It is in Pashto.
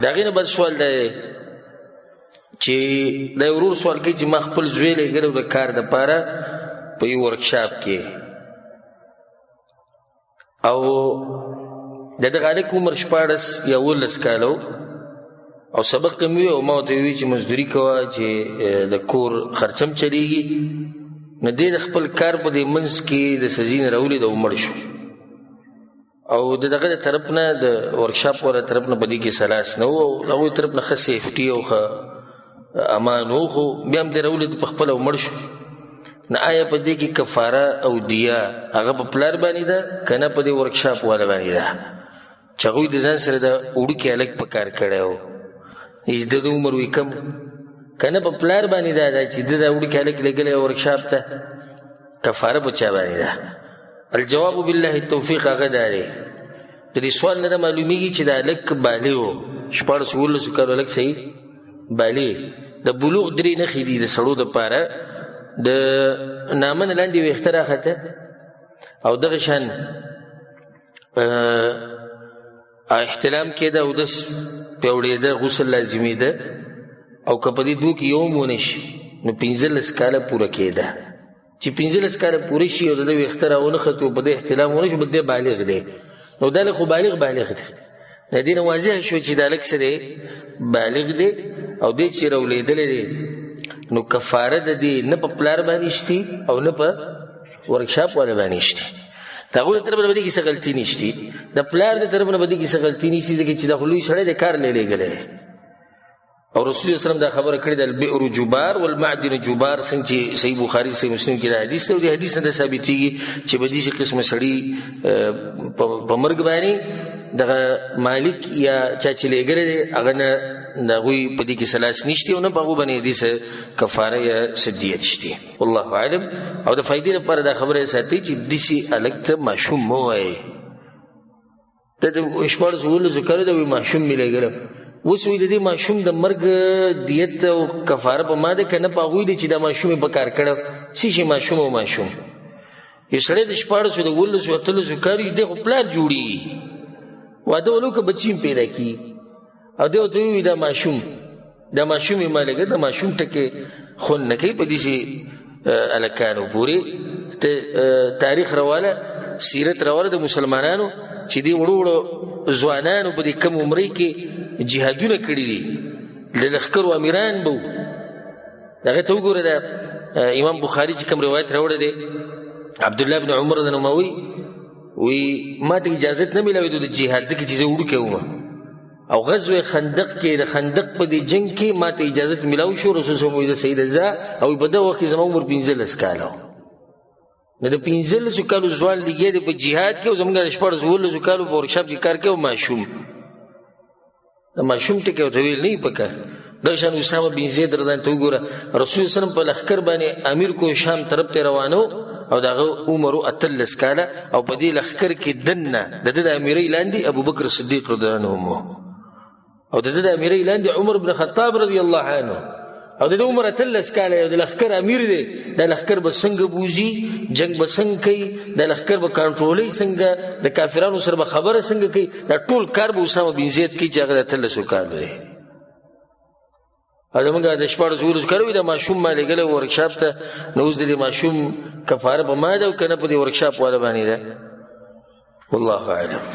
د هغې نه بل سوال دی چې دا یو ورور سوال کوي چې ما خپل زوی لېږلی و د کار دپاره په یو ورکشاپ کې او د دغه هلک عمر 14 یا 19 کاله او سبق کم وي او ما ورته ووي چې مزدوري کوه چې د کور خرچم چلیږي نو دی د خپل کار په دې منځ کې د سزي نه راولید او مړ شو او د دغه د طرف نه د ورکشاپ والا طرف نه په دې کې سلاس نه و او د هغوی طرف نه ښه سیفټي او ښه امان و خو بیا هم دی راولید په خپله مړ شو نو آیا په دې کې کفاره او دیه هغه په پلار باندې ده که نه په دې ورکشاپ والا باندې ده چې هغوی د ځان سره د وړوکي هلک په کار کړی و د د عمر وي کم که نه په پلار باندې ده چې ده د وړوکي هلک لېږلی ورکشاپ ته کفاره په چا باندې ده الجواب بالله التوفیق هغه دا دی د دې سوال نه ده معلومیږي چې د هلک بالغ و 14 کالو هلک صحیح بالغ د بلوغ 3 نښې دي د سړو دپاره د نامه نه لاندې ویښته راخته او دغه شان احتلام کېده اودس پیوړېده غسل لازمېده او که په دې دوه کې یو هم ونه شي نو 15 کاله پوره کېده چې 15 کاله پوره شي او د ده ویښته راونښتو په دې احتلام ونه شو بل دی بالغ دی نو دا هلک خو بالغ دی د دې نه واضح شو چې دا هلک څه دی بالغ دی او دی چې راولېدلی دی نو کفاره د دې نه په پلار باندې شتي او نه په ورکشاپ والا باندې شتي د هغوی د طرف نه په دې کې څه غلطي نشتي د پلار د طرف نه په دې کې څه غلطي نشتي ځکه چې دا خو لوی سړی د کار لېږلی او رسول الله وسلم دا خبره کړې ده البئر جبار والمعدن جبار څنګه چې صحیح بخاري صحیح مسلم کې دا حدیث دی او د حدیث نه دا ثابتېږي چې په دې قسمه سړي په مرګ باندې دغه مالک یا چا چې لېږلی دی هغه نه د هغوی په دې کې سلاس نشتي او نه په هغو باندې دې څه کفاره یا څه دیت شتي والله اعلم او د فایدې لپاره دا خبره یې ساتئ چې داسې هلک ته ماشوم مه وایئ ته د 14 کالو ته وایي ماشوم مې لېږلی اوس وایي د دې ماشوم د مرګ دیت او کفاره په ما ده که نه په هغوی دی چې دا ماشوم یې په کار کړی څه شي ماشوم او ماشوم یو سړی د 14 د 19 18 کالو دی خو پلار جوړېږي واده ولو که بچي هم پیدا کېږي او دی ورته ووایي دا ماشوم یې ما لېږه د ماشوم ټکې خوند نه کوي په داسې هلکانو پورې تاریخ راواله سیرت راواله د مسلمانانو چې دې وړو وړو ځوانانو په دې کم عمرۍ کې جهادونه کړي دي د لښکرو امیران به وو هغې ته وګوره دا امام بخاري چې کوم روایت راوړی دی عبدالله بن عمر د نومه وی ما ته اجازت نه میلاوېدو د جهاد ځکه چې زه وړوکی وم او غزوه خندق کې د خندق په دې جنګ کې ما ته اجازت میلاو شو رسول صلی الله علیه وسلم سید ځه او په دغه وخت کې زما عمر 15 کاله نو د 15 کالو ځوان لګیا دی په جهاد کې او زموږ د 14 کالو په ورکشاپ کې کار کوي او ماشوم د ماشوم ټکې ورته ویل نه وي پکار دغه شان اسامه بن زید رضی ته وګوره رسول صلی الله په لښکر باندې امیر کو شام طرف ته روانو او دغه عمر 18 کاله او په دې لښکر کې دننه د ده د امیرۍ لاندې ابوبکر صدیق رضی الله عنه او د ده د امیرۍ لاندې عمر بن خطاب رضی الله عنه او د ده عمر 18 کاله او د لښکر امیر دی دا لښکر به څنګه بوځي جنګ به څنګه کوي دا لښکر به کنټرولوي څنګه د کافرانو سره به خبره څنګه کوي دا ټول کار به اسامه بن زید کوي چې هغه د 18 کالو دی او زمونږ د 14 کالو د ماشوم ما لېږلی ورکشاپ ته نو اوس د دې ماشوم کفاره په ما ده او که نه په دې ورکشاپ والا باندې ده والله اعلم